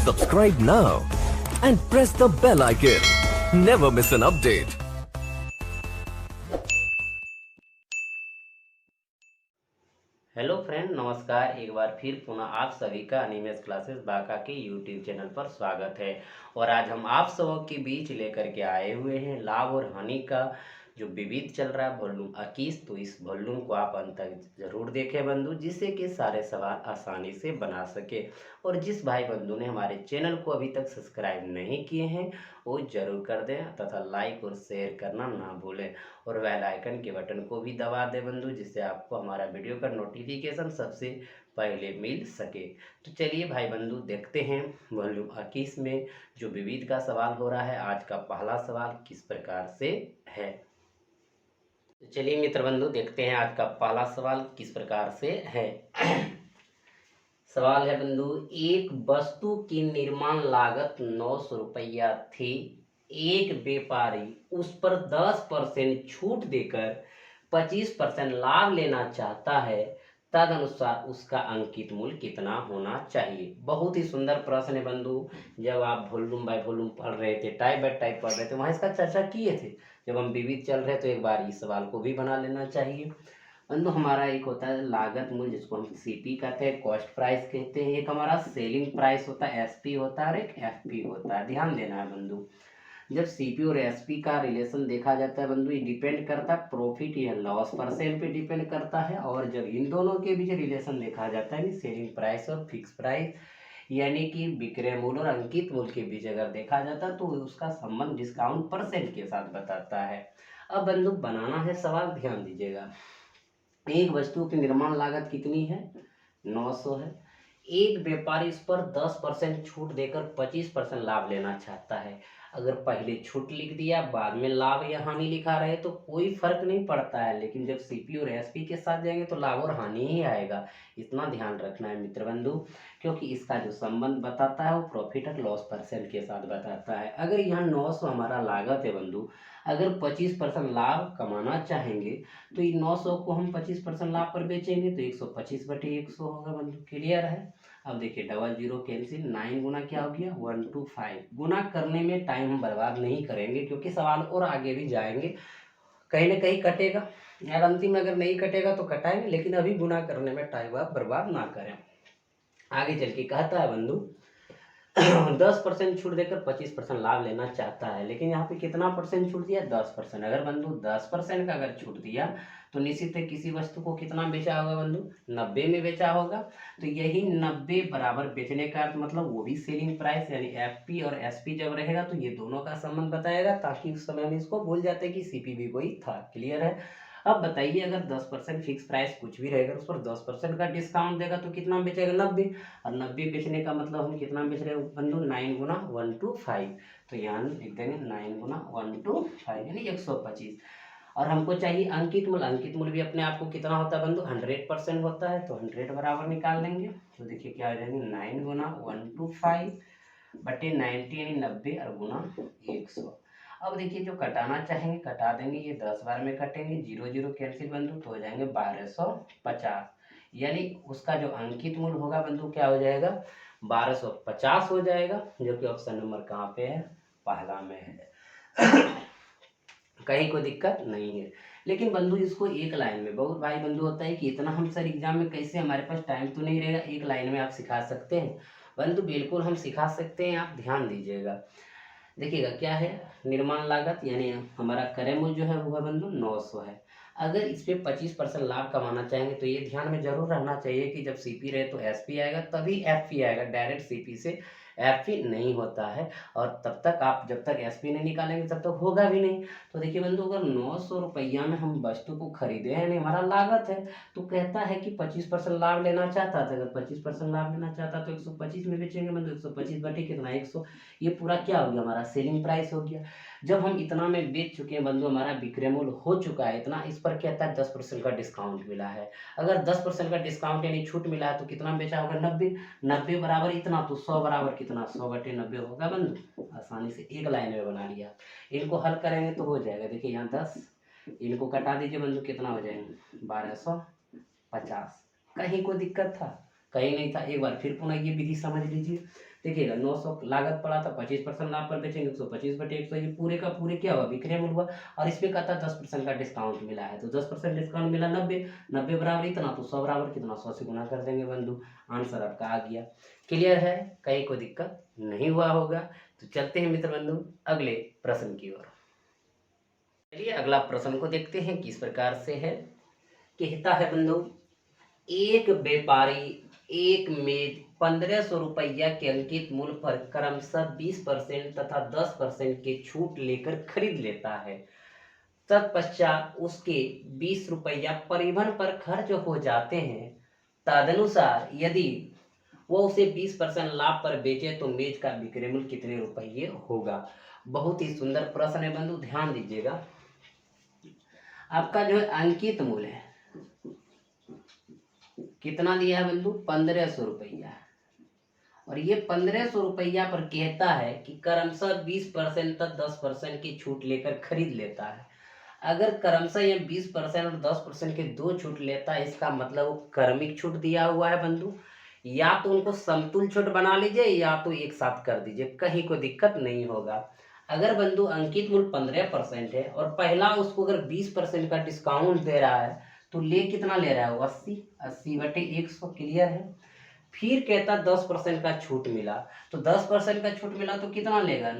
Subscribe now and press the bell icon. Never miss an update. Hello friend, नमस्कार। एक बार फिर पुनः आप सभी का अनिमेश क्लासेस बांका के यूट्यूब चैनल पर स्वागत है। और आज हम आप सबों के बीच लेकर के आए हुए हैं लाभ और हानि का जो विविध चल रहा है वॉल्यूम 21। तो इस वॉल्यूम को आप अंत तक जरूर देखें बंधु, जिससे कि सारे सवाल आसानी से बना सके। और जिस भाई बंधु ने हमारे चैनल को अभी तक सब्सक्राइब नहीं किए हैं वो जरूर कर दें तथा लाइक और शेयर करना ना भूलें। और बेल आइकन के बटन को भी दबा दे बंधु, जिससे आपको हमारा वीडियो का नोटिफिकेशन सबसे पहले मिल सके। तो चलिए भाई बंधु देखते हैं वॉल्यूम 21 में जो विविध का सवाल हो रहा है। आज का पहला सवाल किस प्रकार से है, तो चलिए मित्र बंधु देखते हैं आज का पहला सवाल किस प्रकार से है। सवाल है बंधु, एक वस्तु की निर्माण लागत 900 रुपया थी। एक व्यापारी उस पर 10% छूट देकर 25% लाभ लेना चाहता है, तद अनुसार उसका अंकित मूल्य कितना होना चाहिए। बहुत ही सुंदर प्रश्न है बंधु। जब आप वॉल्यूम बाय वॉल्यूम पढ़ रहे थे, टाइप बाय टाइप पढ़ रहे थे, वहाँ इसका चर्चा किए थे। जब हम विविध चल रहे तो एक बार इस सवाल को भी बना लेना चाहिए बंधु। हमारा एक होता है लागत मूल्य, जिसको हम सीपी कहते हैं, कॉस्ट प्राइस कहते हैं। एक हमारा सेलिंग प्राइस होता है, एसपी होता है, और एक एफपी होता है। ध्यान देना है बंधु, जब सीपी और एसपी का रिलेशन देखा जाता है बंधु, ये डिपेंड करता है प्रॉफिट या लॉस परसेंट पे डिपेंड करता है। और जब इन दोनों के बीच रिलेशन देखा जाता है, सेलिंग प्राइस और फिक्स प्राइस यानी कि विक्रय मूल्य और अंकित मूल्य के बीच अगर देखा जाता है तो उसका संबंध डिस्काउंट परसेंट के साथ बताता है। अब बंधु बनाना है सवाल, ध्यान दीजिएगा। एक वस्तु की निर्माण लागत कितनी है? 900 है। एक व्यापारी इस पर 10% छूट देकर 25% लाभ लेना चाहता है। अगर पहले छूट लिख दिया बाद में लाभ या हानि लिखा रहे तो कोई फर्क नहीं पड़ता है, लेकिन जब सीपी और एसपी के साथ जाएंगे तो लाभ और हानि ही आएगा। इतना ध्यान रखना है मित्र बंधु, क्योंकि इसका जो संबंध बताता है वो प्रॉफिट और लॉस परसेंट के साथ बताता है। अगर यहाँ 900 हमारा लागत है बंधु, अगर 25% लाभ कमाना चाहेंगे तो ये 900 को हम 25% लाभ पर बेचेंगे तो 125/100 होगा बंधु। क्लियर है? अब देखिए डबल जीरो कैंसिल, 9 गुना क्या हो गया 125। गुना करने में टाइम हम बर्बाद नहीं करेंगे, क्योंकि सवाल और आगे भी जाएंगे, कहीं ना कहीं कटेगा यार। अंतिम में अगर नहीं कटेगा तो कटाएंगे, लेकिन अभी गुना करने में टाइम आप बर्बाद ना करें। आगे चल के कहता है बंधु 10% छूट देकर 25% लाभ लेना चाहता है, लेकिन यहाँ पे कितना परसेंट छूट दिया? 10%। अगर बंधु 10% का अगर छूट दिया तो निश्चित है किसी वस्तु को कितना बेचा होगा बंधु? 90 में बेचा होगा। तो यही 90 बराबर बेचने का अर्थ मतलब वो भी सेलिंग प्राइस यानी एफपी और एसपी जब रहेगा तो ये दोनों का संबंध बताएगा, ताकि उस समय हम इसको भूल जाते कि सीपी भी कोई था। क्लियर है? अब बताइए, अगर 10% फिक्स प्राइस कुछ भी रहेगा उस पर 10% का डिस्काउंट देगा तो कितना बेचेगा? 90। और 90 बेचने का मतलब हम कितना बेच रहे हैं बंधु? 9 गुना 125। तो यहाँ लिख देंगे 9 गुना 125 यानी 125। और हमको चाहिए अंकित मूल्य। अंकित मूल्य भी अपने आप को कितना होता है बंधु? 100% होता है, तो 100 बराबर निकाल लेंगे। तो देखिए क्या हो जाएंगे 9 गुना 125/90 यानी 90 और गुना 100। अब देखिए जो कटाना चाहेंगे कटा देंगे, ये 10 बार में कटेंगे, 0 0 कैंसिल बंधु, तो हो जाएंगे 1250। यानी उसका जो अंकित मूल्य होगा बंधु क्या हो जाएगा? 1250 हो जाएगा, जो कि ऑप्शन नंबर कहाँ पे है? पहला में है। कहीं कोई दिक्कत नहीं है। लेकिन बंधु इसको एक लाइन में, बहुत भाई बंधु होता है कि इतना हम सर एग्जाम में कैसे, हमारे पास टाइम तो नहीं रहेगा, एक लाइन में आप सिखा सकते हैं बंधु? बिल्कुल हम सिखा सकते हैं, आप ध्यान दीजिएगा। देखिएगा क्या है, निर्माण लागत यानी हमारा क्रय मूल्य जो है वो है बंधु 900 है। अगर इस पे 25% लाभ कमाना चाहेंगे तो ये ध्यान में जरूर रहना चाहिए कि जब सीपी रहे तो एसपी आएगा तभी एफपी आएगा, डायरेक्ट सीपी से एफपी नहीं होता है। और तब तक आप जब तक एसपी नहीं निकालेंगे तब तक होगा भी नहीं। तो देखिए बंधु, अगर 900 रुपया में हम वस्तु को खरीदे यानी हमारा लागत है, तो कहता है कि 25% लाभ लेना चाहता था। अगर 25% लाभ लेना चाहता तो 125 में बेचेंगे बंधु, 125 बटे कितना 100, ये पूरा क्या हो गया? हमारा सेलिंग प्राइस हो गया। जब हम इतना में बेच चुके हैं बंधु, हमारा विक्रय मूल्य हो चुका है इतना, इस पर कहता है 10% का डिस्काउंट मिला है। अगर 10% का डिस्काउंट यानी छूट मिला है तो कितना बेचा होगा? 90। 90 बराबर इतना, तो 100 बराबर कितना? 100/90 होगा बंधु। आसानी से एक लाइन में बना लिया। इनको हल करेंगे तो हो जाएगा। देखिए यहाँ 10, इनको कटा दीजिए बंधु, कितना हो जाएंगे? 1250। कहीं कोई दिक्कत था? कहीं नहीं था। एक बार फिर पुनः ये विधि समझ लीजिए। देखिएगा 900 लागत पड़ा था, 25% लाभ पर बेचेंगे 125/100, ये पूरे का पूरे क्या हुआ, विक्रय मूल्य हुआ। और इसमें कहता 10% का डिस्काउंट मिला है, तो 10% डिस्काउंट मिला 90 बराबर इतना, तो 100 बराबर कितना, 100 से गुना कर देंगे बंधु, आंसर आपका आ गया। क्लियर है, कहीं कोई दिक्कत नहीं हुआ होगा। तो चलते हैं मित्र बंधु अगले प्रश्न की ओर। चलिए अगला प्रश्न को देखते हैं किस प्रकार से है। कहता है बंधु, एक व्यापारी एक मेज 1500 रुपया के अंकित मूल्य पर क्रमशः 20% तथा 10% के छूट लेकर खरीद लेता है। तत्पश्चात उसके 20 रुपया परिवहन पर खर्च हो जाते हैं। तदनुसार यदि वो उसे 20% लाभ पर बेचे तो मेज का विक्रय मूल्य कितने रुपये होगा। बहुत ही सुंदर प्रश्न है बंधु, ध्यान दीजिएगा। आपका जो है अंकित मूल्य है कितना दिया है बंधु, 1500 रुपया, और ये 1500 रुपया पर कहता है कि क्रमशः 20% तक 10% की छूट लेकर खरीद लेता है। अगर क्रमशः ये 20% और 10% के दो छूट लेता है, इसका मतलब वो क्रमिक छूट दिया हुआ है बंधु। या तो उनको समतुल छूट बना लीजिए या तो एक साथ कर दीजिए, कहीं कोई दिक्कत नहीं होगा। अगर बंधु अंकित मूल्य 15% है और पहला उसको अगर 20% का डिस्काउंट दे रहा है तो ले कितना ले रहा है वो 80/100। क्लियर है। फिर कहता 10% का छूट मिला, तो 10% का छूट मिला तो कितना लेगा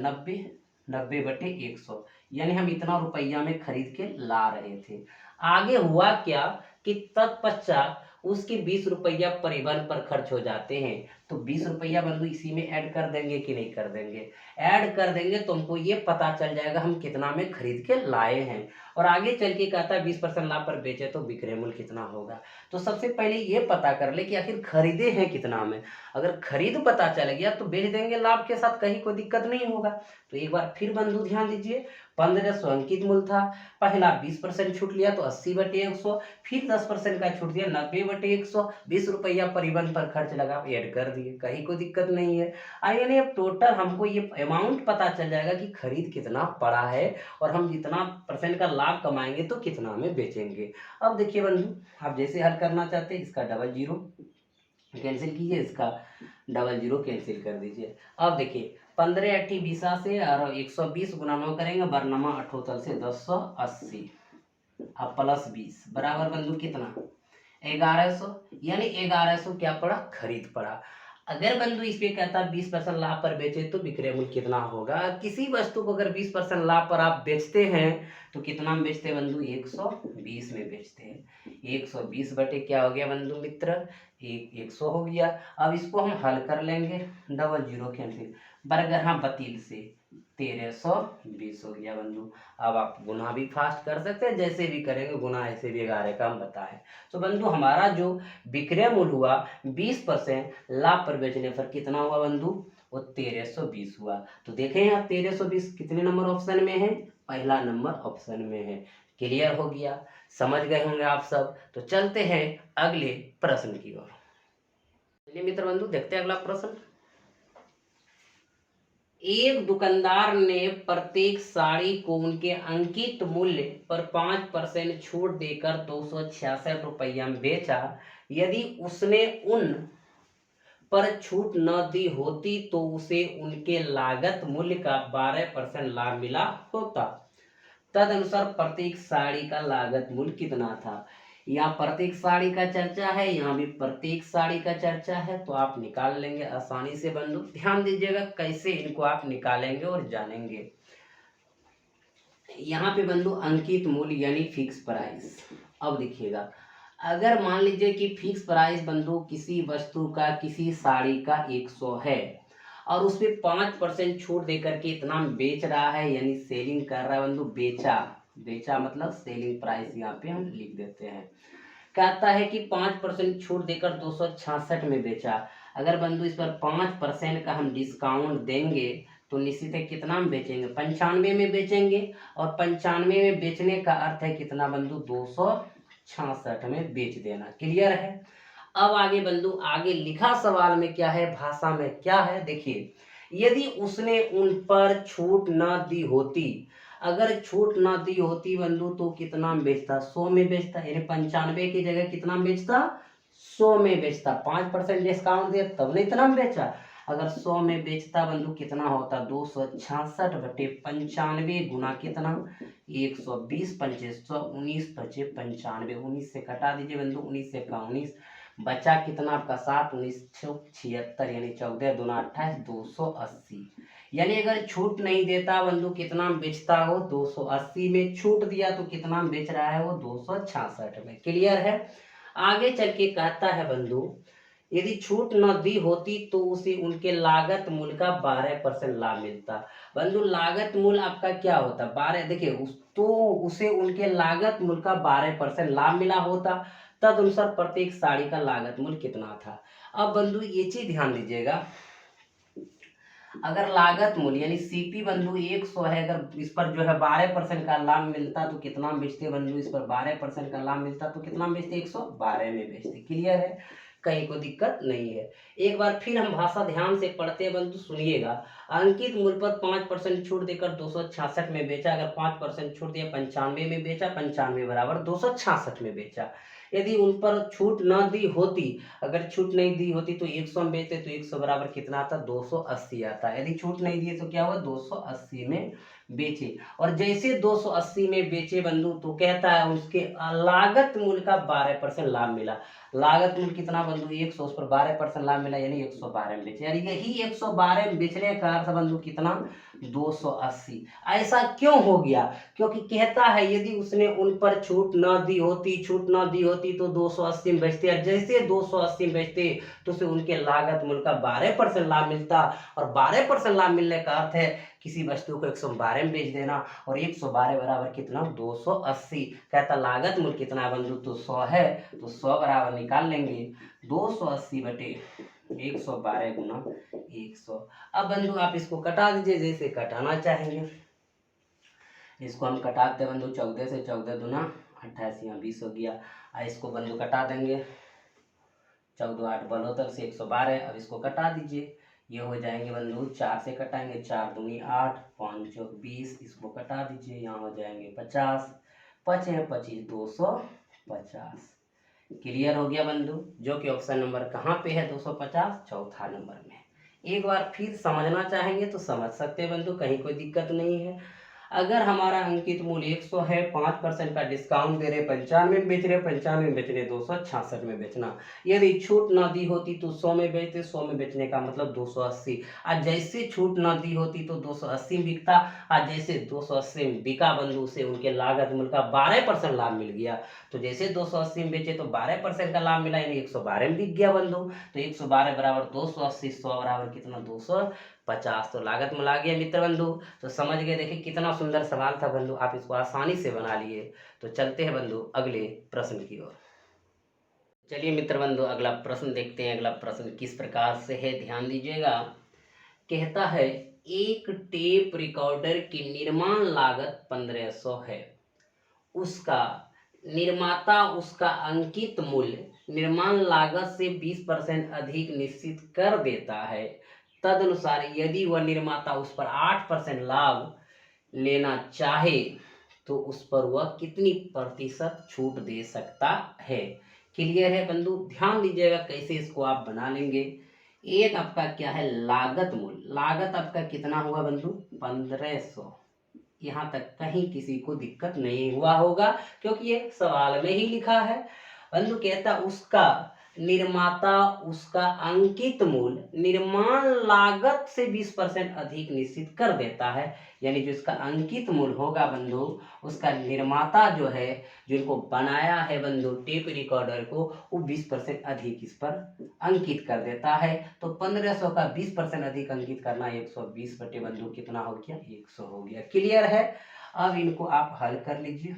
90/100, यानी हम इतना रुपया में खरीद के ला रहे थे। आगे हुआ क्या कि तत्पश्चात उसके 20 रुपया परिवहन पर खर्च हो जाते हैं। तो 20 रुपया बंधु इसी में ऐड कर देंगे कि नहीं कर देंगे, ऐड कर देंगे तो हमको ये पता चल जाएगा हम कितना में खरीद के लाए हैं। और आगे चल के कहता है 20% लाभ पर बेचे तो विक्रय मूल्य कितना होगा। तो सबसे पहले ये पता कर ले कि आखिर खरीदे हैं कितना में। अगर खरीद पता चल गया तो बेच देंगे लाभ के साथ, कहीं कोई दिक्कत नहीं होगा। तो एक बार फिर बंधु ध्यान दीजिए, 1500 अंकित मूल्य था, पहला 20% छूट लिया तो 80/100, फिर 10% का छूट दिया 90/100, 20 रुपया परिवहन पर खर्च लगा, ऐड कर दिए, कहीं कोई दिक्कत नहीं है। यानी अब टोटल हमको ये अमाउंट पता चल जाएगा कि खरीद कितना पड़ा है और हम जितना % का लाभ कमाएंगे तो कितना में बेचेंगे। अब देखिए बंधु, आप जैसे हल करना चाहते हैं इसका 00 कैंसिल कीजिए, इसका 00 कैंसिल कर दीजिए। अब देखिए 15 8 20 से और 120 गुना 9 करेंगे, बरनमा 8 से 1080, अब प्लस 20 बराबर बंधु कितना 1100, यानी 1100 क्या पड़ा, खरीद पड़ा। अगर बंधु इस पे कहता 20% लाभ पर बेचे तो विक्रय मूल्य कितना होगा। किसी वस्तु को अगर 20% लाभ पर आप बेचते हैं तो कितना में बेचते हैं बंधु, 120 में बेचते हैं। 120 बटे क्या हो गया बंधु मित्र, 100 हो गया। अब इसको हम हल कर लेंगे, 00 कैंसिल, बरगरहा बतील से 1320 हो गया बंधु। अब आप गुना भी फास्ट कर सकते हैं, जैसे भी करेंगे गुना ऐसे भी 11 का हम बताएं। तो बंधु हमारा जो विक्रय मूल्य हुआ 20% लाभ पर बेचने पर कितना हुआ बंधु, वो 1320 हुआ। तो देखें यहाँ 1320 कितने नंबर ऑप्शन में है, पहला नंबर ऑप्शन में है। क्लियर हो गया, समझ गए होंगे आप सब। तो चलते हैं अगले प्रश्न की ओर। चलिए मित्र बंधु देखते हैं अगला प्रश्न। एक दुकानदार ने प्रत्येक साड़ी को उनके अंकित मूल्य पर 5% छूट देकर 266 रुपया में बेचा। यदि उसने उन पर छूट न दी होती तो उसे उनके लागत मूल्य का 12% लाभ मिला होता। तदनुसार प्रत्येक साड़ी का लागत मूल्य कितना था। यहाँ प्रत्येक साड़ी का चर्चा है, यहाँ भी प्रत्येक साड़ी का चर्चा है, तो आप निकाल लेंगे आसानी से बंधु। ध्यान दीजिएगा कैसे इनको आप निकालेंगे और जानेंगे। यहाँ पे बंधु अंकित मूल्य यानी फिक्स प्राइस। अब देखिएगा, अगर मान लीजिए कि फिक्स प्राइस बंधु किसी वस्तु का, किसी साड़ी का 100 है और उसमें 5% छूट देकर के इतना बेच रहा है, यानी सेलिंग कर रहा है बंधु। बेचा मतलब सेलिंग प्राइस यहाँ पे हम लिख देते हैं। कहता है कि 5% छूट देकर 266 में बेचा। अगर बंधु इस पर 5% का हम डिस्काउंट देंगे तो निश्चित है कितना में बेचेंगे, 95 में बेचेंगे। और 95 में बेचने का अर्थ है कितना बंधु, 266 में बेच देना। क्लियर है। अब आगे बंधु, आगे लिखा सवाल में क्या है, भाषा में क्या है, देखिए। यदि उसने उन पर छूट न दी होती, अगर छूट न दी होती बंधु तो कितना में बेचता, 100 में बेचता, यानी 95 की जगह कितना में बेचता, 100 में बेचता। 5% डिस्काउंट दिया तब नहीं इतना में बेचा। अगर 100 में बेचता बंधु कितना होता 266/95 गुना कितना 120, 2519 बचे 95, 19 से कटा दीजिए बंधु, 19 से का 19 बचा कितना आपका 7, 19 76 यानी 14 दूना 28 280। यानी अगर छूट नहीं देता बंधु कितना में बेचता हो 280 में, छूट दिया तो कितना में बेच रहा है वो 266 में। क्लियर है। आगे चल के कहता है बंधु यदि छूट न दी होती तो उसे उनके लागत मूल्य का 12% लाभ मिलता। बंधु लागत मूल्य आपका क्या होता 12, देखिए तो उसे उनके लागत मूल्य का 12% लाभ मिला होता, तद अनुसार प्रत्येक साड़ी का लागत मूल्य कितना था। अब बंधु ये चीज ध्यान दीजिएगा, अगर लागत मूल्य यानी सीपी बंधु 100 है, अगर इस पर जो है 12% का लाभ मिलता तो कितना में बेचते बंधु, इस पर 12% का लाभ मिलता तो कितना में बेचते 112 में बेचते। क्लियर है, कहीं को दिक्कत नहीं है। एक बार फिर हम भाषा ध्यान से पढ़ते हैं बंधु, सुनिएगा। अंकित मूल्य पर 5% छूट देकर 266 में बेचा, अगर 5% छूट दिया 95 में बेचा, 95 बराबर 266 में बेचा। यदि उन पर छूट न दी होती, अगर छूट नहीं दी होती तो 100 में बेचते तो 100 बराबर कितना आता 280 आता। यदि छूट नहीं दिए तो क्या हुआ 280 में बेचे, और जैसे 280 में बेचे बंधु तो कहता है उसके लागत मूल्य का 12% लाभ मिला। लागत मूल्य कितना बंधु 100, उस पर 12% लाभ मिला यानी 112 में बेचे, यानी यही 112 में बेचने का अर्थ बंधु कितना 280। ऐसा क्यों हो गया, क्योंकि कहता है यदि उसने उन पर छूट न दी होती, छूट न दी होती तो 280 में बेचते, और जैसे 280 में बेचते तो उसे उनके लागत मूल्य का 12% लाभ मिलता, और 12% लाभ मिलने का अर्थ है किसी वस्तु को 112 में बेच देना, और 112 बराबर कितना 280। कहता लागत मूल्य कितना बंधु तो 100 है, तो 100 बराबर निकाल लेंगे 280 बटे 112 गुना 100। अब बंधु आप इसको कटा दीजिए जैसे कटाना चाहेंगे। इसको हम कटाते हैं बंधु, 14 से 14 दूना 28, यहाँ 20 हो गया। इसको बंधु कटा देंगे, 14 8 72 से 112। अब इसको कटा दीजिए, ये हो जाएंगे बंधु 4 से कटाएंगे, 4 दूनी 8, 5 चौक 20। इसको कटा दीजिए, यहाँ हो जाएंगे 50, 25 25 250। क्लियर हो गया बंधु, जो कि ऑप्शन नंबर कहाँ पे है 250 चौथा नंबर में। एक बार फिर समझना चाहेंगे तो समझ सकते हैं बंधु, कहीं कोई दिक्कत नहीं है। अगर हमारा अंकित मूल्य 100 है, 5% का डिस्काउंट दे रहे 95 में बेच रहे, 95 में बेच रहे 266 में बेचना। यदि छूट ना दी होती तो 100 में बेचते, 100 में बेचने का मतलब 280। आज जैसे छूट ना दी होती तो 280 में बिकता, आज जैसे 280 में बिका बंधु से उनके लागत मूल्य का 12% लाभ मिल गया। तो जैसे 280 में बेचे तो 12% का लाभ मिला यानी 112 में बिक गया बंधु। तो 112 बराबर 280, 100 बराबर कितना 250। तो लागत में ला गया मित्र बंधु। तो समझ गए, देखिए कितना सुंदर सवाल था बंधु, आप इसको आसानी से बना लिए। तो चलते हैं बंधु अगले प्रश्न की ओर। चलिए मित्र बंधु अगला प्रश्न देखते हैं। अगला प्रश्न किस प्रकार से है, ध्यान दीजिएगा। कहता है एक टेप रिकॉर्डर की निर्माण लागत 1500 है, उसका निर्माता उसका अंकित मूल्य निर्माण लागत से 20% अधिक निश्चित कर देता है। तदनुसार यदि वह निर्माता उस पर 8% लाभ लेना चाहे तो उस पर वह कितनी प्रतिशत छूट दे सकता है। क्लियर है बंधु, ध्यान दीजिएगा कैसे इसको आप बना लेंगे। एक आपका क्या है लागत मूल्य, लागत आपका कितना हुआ बंधु 1500। यहाँ तक कहीं किसी को दिक्कत नहीं हुआ होगा क्योंकि ये सवाल में ही लिखा है। बंधु कहता उसका निर्माता उसका अंकित मूल्य निर्माण लागत से 20% अधिक निश्चित कर देता है। यानी जो इसका अंकित मूल्य होगा बंधु, उसका निर्माता जो है जिनको बनाया है बंधु टेप रिकॉर्डर को, वो 20% अधिक इस पर अंकित कर देता है। तो 1500 का 20% अधिक अंकित करना 120 बटे बंधु कितना हो गया 100 हो गया। क्लियर है। अब इनको आप हल कर लीजिए,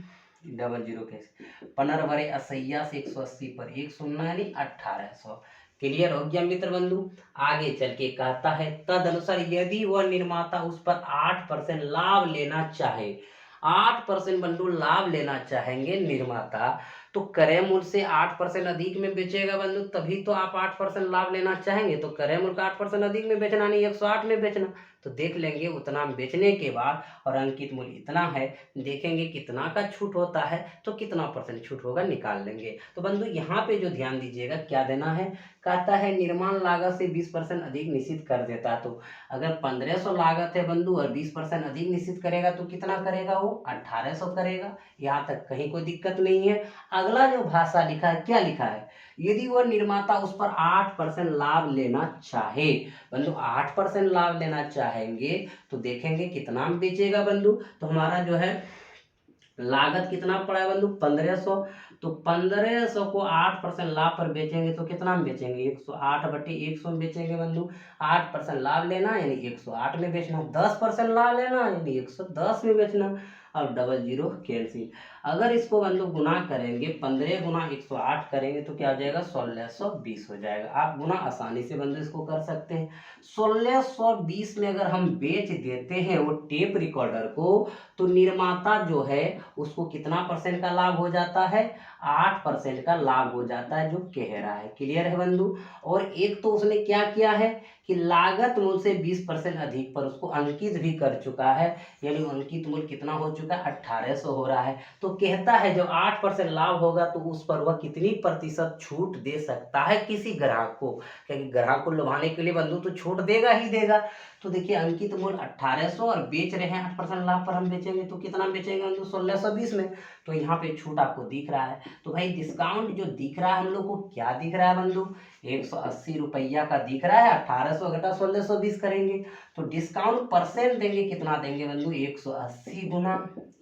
डबल जीरो कैसे 15 बड़े असैया से 180 पर 1 शून्य यानी 1800। क्लियर हो गया मित्र बंधु। आगे चल के कहता है तद अनुसार यदि वह निर्माता उस पर 8% लाभ लेना चाहे, 8% बंधु लाभ लेना चाहेंगे निर्माता, तो क्रय मूल्य से 8% अधिक में बेचेगा बंधु, तभी तो आप 8% लाभ लेना चाहेंगे। तो क्रय मूल्य का 8% अधिक में बेचना नहीं 108 में बेचना। तो देख लेंगे उतना बेचने के बाद और अंकित मूल्य इतना है, देखेंगे कितना का छूट होता है तो कितना % छूट होगा निकाल लेंगे। तो बंधु यहाँ पे जो ध्यान दीजिएगा क्या देना है, कहता है निर्माण लागत से 20% अधिक निश्चित कर देता है। तो अगर 1500 लागत है बंधु और 20% अधिक निश्चित करेगा तो कितना करेगा वो 1800 करेगा। यहाँ तक कहीं कोई दिक्कत नहीं है। अगला जो भाषा लिखा है, क्या लिखा है, यदि वह निर्माता उस पर 8% लाभ लेना चाहे, बंधु 8% लाभ लेना चाहेंगे तो देखेंगे कितना में बेचेगा बंधु। तो हमारा जो है लागत कितना पड़ा है बंधु 1500, तो 1500 को 8% लाभ पर बेचेंगे तो कितना में बेचेंगे 108/100 में बेचेंगे बंधु। 8% लाभ लेना यानी 108 में बेचना, 10% लाभ लेना यानी 110 में बेचना, और डबल जीरो कैंसिल। अगर इसको बंधु गुना करेंगे 15 गुना 108 करेंगे तो क्या हो जाएगा 1620 हो जाएगा। आप गुना आसानी से बंधु इसको कर सकते हैं। 1620 में अगर हम बेच देते हैं वो टेप रिकॉर्डर को, तो निर्माता जो है उसको कितना परसेंट का लाभ हो जाता है 8% का लाभ हो जाता है, जो कह रहा है। क्लियर है बंधु। और एक तो उसने क्या किया है कि लागत मूल्य से 20% अधिक पर उसको अंकित भी कर चुका है, यानी अंकित मूल्य कितना हो चुका है 1800 हो रहा है। तो कहता है जब 8% लाभ होगा तो उस पर वह कितनी प्रतिशत छूट दे सकता है किसी ग्राहक को, क्योंकि ग्राहक को लुभाने के लिए बंधु तो छूट देगा ही देगा। तो देखिए अंकित मूल्य 1800 और बेच रहे हैं 8% लाभ पर हम बेचेंगे तो कितना बेचेंगे बंधु 1620 में। तो यहाँ पे छूट आपको दिख रहा है। तो भाई डिस्काउंट जो दिख रहा है हम लोग को क्या दिख रहा है बंधु 180 रुपया का दिख रहा है। 1800 घटा 1620 करेंगे तो डिस्काउंट परसेंट देंगे, कितना देंगे बंधु 180 गुना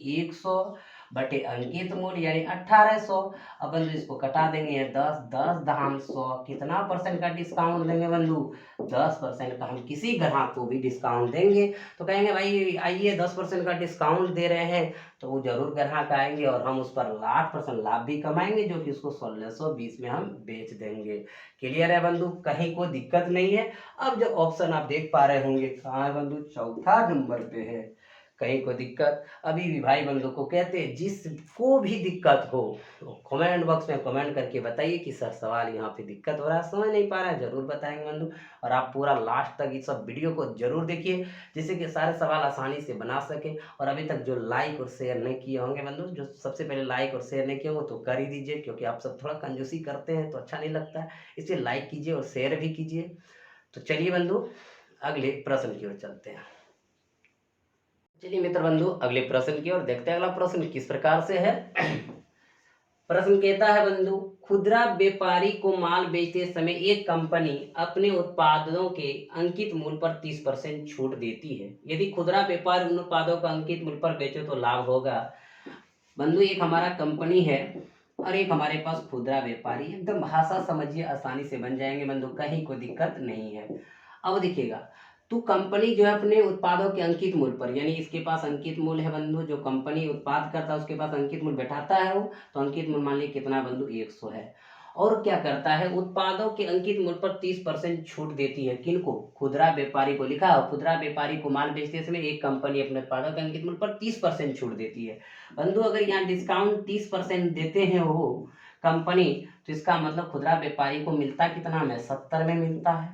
100 बटे अंकित मूल्य यानी 1800। अब बंधु इसको कटा देंगे 10 10 दहाम 100, कितना परसेंट का डिस्काउंट देंगे बंधु 10% का हम किसी ग्राहक को भी डिस्काउंट देंगे। तो कहेंगे भाई आइए 10% का डिस्काउंट दे रहे हैं, तो वो जरूर ग्राहक आएंगे और हम उस पर 8% लाभ भी कमाएंगे, जो कि उसको 1620 में हम बेच देंगे। क्लियर है बंधु, कहीं कोई दिक्कत नहीं है। अब जो ऑप्शन आप देख पा रहे होंगे कहाँ है बंधु, चौथा नंबर पे है। कहीं कोई दिक्कत अभी भी भाई बंधु को कहते हैं, जिसको भी दिक्कत हो तो कमेंट बॉक्स में कमेंट करके बताइए कि सर सवाल यहाँ पे दिक्कत हो रहा है, समझ नहीं पा रहा है, जरूर बताएंगे बंधु। और आप पूरा लास्ट तक इस सब वीडियो को जरूर देखिए, जिससे कि सारे सवाल आसानी से बना सके। और अभी तक जो लाइक और शेयर नहीं किए होंगे बंधु, जो सबसे पहले लाइक और शेयर नहीं किए होंगे तो कर ही दीजिए, क्योंकि आप सब थोड़ा कंजूसी करते हैं तो अच्छा नहीं लगता है, इसलिए लाइक कीजिए और शेयर भी कीजिए। तो चलिए बंधु अगले प्रश्न की ओर चलते हैं। चलिए मित्र बंधु अगले प्रश्न की ओर देखते हैं। अगला प्रश्न किस प्रकार से है। प्रश्न कहता है बंधु, खुदरा व्यापारी को माल बेचते समय एक कंपनी अपने उत्पादों के अंकित मूल्य पर 30% छूट देती है। यदि खुदरा व्यापारी उन उत्पादों का अंकित मूल्य पर बेचे तो लाभ होगा। बंधु एक हमारा कंपनी है और एक हमारे पास खुदरा व्यापारी, एकदम भाषा समझिए आसानी से बन जाएंगे बंधु, कहीं कोई दिक्कत नहीं है। अब देखिएगा, तो कंपनी जो है अपने उत्पादों के अंकित मूल्य पर, यानी इसके पास अंकित मूल्य है बंधु, जो कंपनी उत्पाद करता है उसके पास अंकित मूल्य बैठाता है वो, तो अंकित मूल्य मान लीजिए कितना बंधु 100 है। और क्या करता है उत्पादों के अंकित मूल्य पर 30% छूट देती है। किनको, खुदरा व्यापारी को। लिखा है खुदरा व्यापारी को माल बेचते समय एक कंपनी अपने उत्पादों के अंकित मूल्य पर 30% छूट देती है। बंधु अगर यहाँ डिस्काउंट 30% देते हैं वो कंपनी, तो इसका मतलब खुदरा व्यापारी को मिलता कितना में 70 में मिलता है।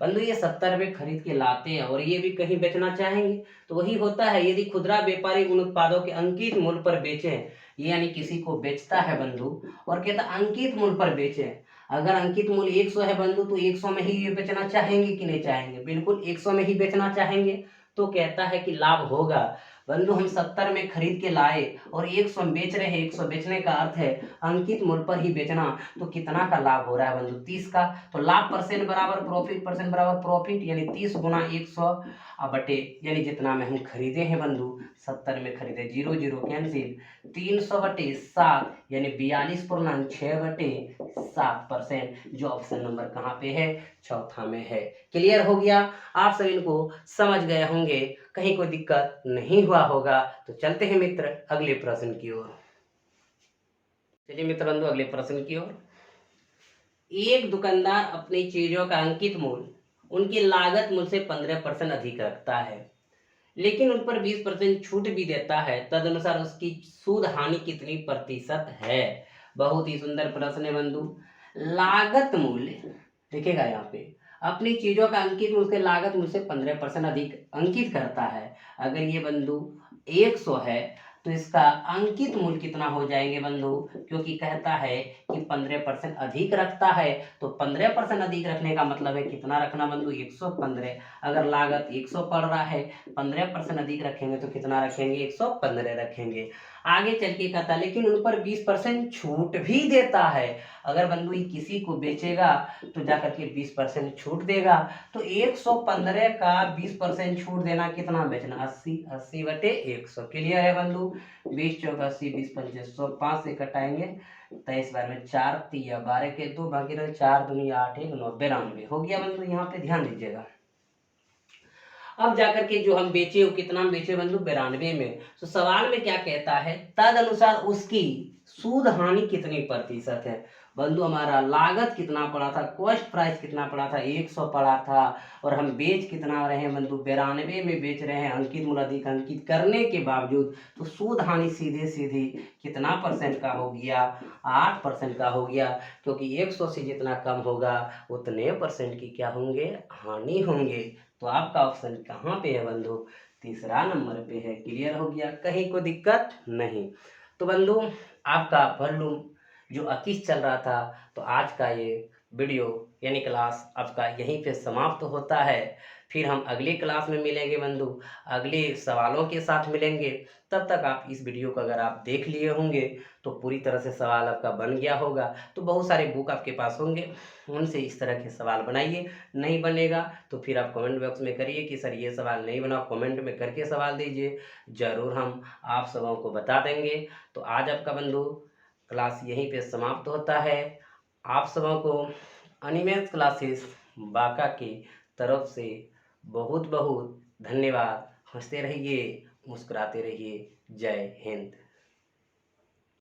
बंधु ये 70 में खरीद के लाते हैं और ये भी कहीं बेचना चाहेंगे, तो वही होता है यदि खुदरा व्यापारी उन उत्पादों के अंकित मूल्य पर बेचे, यानी किसी को बेचता है बंधु और कहता अंकित मूल्य पर बेचे। अगर अंकित मूल्य 100 है बंधु तो 100 में ही ये बेचना चाहेंगे कि नहीं चाहेंगे, बिल्कुल 100 में ही बेचना चाहेंगे। तो कहता है कि लाभ होगा। बंधु हम 70 में खरीद के लाए और 100 में बेच रहे हैं, 100 बेचने का अर्थ है अंकित मूल्य पर ही बेचना, तो कितना का लाभ हो रहा है बंधु 30 का। तो लाभ परसेंट बराबर प्रॉफिट, परसेंट बराबर प्रॉफिट, यानी 30 गुना 100 बटे यानी जितना में हम खरीदे हैं बंधु 70 में खरीदे, 0 0 कैंसिल, 300 बटे 7 यानी 42.6 बटे 7%, जो ऑप्शन नंबर कहाँ पे है, चौथा में है। क्लियर हो गया, आप सब इनको समझ गए होंगे, कहीं कोई दिक्कत नहीं हुआ होगा। तो चलते हैं मित्र अगले प्रश्न की ओर। चलिए मित्र बंधु अगले प्रश्न की ओर। एक दुकानदार अपनी चीजों का अंकित मूल्य उनकी लागत मूल्य से 15% अधिक रखता है, लेकिन उन पर 20% छूट भी देता है। तदनुसार उसकी सूद हानि कितनी प्रतिशत है। बहुत ही सुंदर प्रश्न है बंधु। लागत मूल्य देखिएगा यहाँ पे अपनी चीजों का अंकित मूल्य उसके लागत मूल्य से 15% अधिक अंकित करता है। अगर ये बंधु 100 है तो इसका अंकित मूल्य कितना हो जाएंगे बंधु, क्योंकि कहता है कि 15% अधिक रखता है, तो 15% अधिक रखने का मतलब है कितना रखना बंधु, 115। अगर लागत 100 पड़ रहा है, 15% अधिक रखेंगे तो कितना रखेंगे, 115 रखेंगे। आगे चल के कहता है लेकिन उन पर 20% छूट भी देता है। अगर बंधु ये किसी को बेचेगा तो जाकर के 20% छूट देगा, तो 115 का 20% छूट देना कितना बेचना, 80, 80 बटे 100। क्लियर है बंधु। 20 चौक 80, 20 पंचे 100, 5 से कटाएंगे 23 बार में 4 तिया 12 के 2 भागी 4 दुनिया 8 1 9 92 हो गया बंधु। यहाँ पे ध्यान दीजिएगा। अब जाकर के जो हम बेचे वो कितना बेचे बंधु, 92 में। तो सवाल में क्या कहता है, तद अनुसार उसकी सूद हानि कितनी प्रतिशत है। बंधु हमारा लागत कितना पड़ा था, कॉस्ट प्राइस कितना पड़ा था, 100 पड़ा था, और हम बेच कितना रहे हैं बंधु, 92 में बेच रहे हैं, अंकित मूल्य अधिक अंकित करने के बावजूद। तो सूद हानि सीधे सीधे कितना परसेंट का हो गया, 8% का हो गया, क्योंकि 100 से जितना कम होगा उतने परसेंट की क्या होंगे, हानि होंगे। तो आपका ऑप्शन कहाँ पे है बंधु, तीसरा नंबर पे है। क्लियर हो गया, कहीं कोई दिक्कत नहीं। तो बंधु आपका वॉल्यूम जो 21 चल रहा था, तो आज का ये वीडियो यानी क्लास आपका यहीं पे समाप्त होता है। फिर हम अगली क्लास में मिलेंगे बंधु, अगले सवालों के साथ मिलेंगे। तब तक आप इस वीडियो को अगर आप देख लिए होंगे तो पूरी तरह से सवाल आपका बन गया होगा। तो बहुत सारे बुक आपके पास होंगे, उनसे इस तरह के सवाल बनाइए। नहीं बनेगा तो फिर आप कमेंट बॉक्स में करिए कि सर ये सवाल नहीं बना, कमेंट में करके सवाल दीजिए, ज़रूर हम आप सबों को बता देंगे। तो आज आपका बंधु क्लास यहीं पे समाप्त होता है। आप सबों को अनिमेष क्लासेस बांका की तरफ से बहुत बहुत धन्यवाद। हंसते रहिए, मुस्कुराते रहिए। जय हिंद।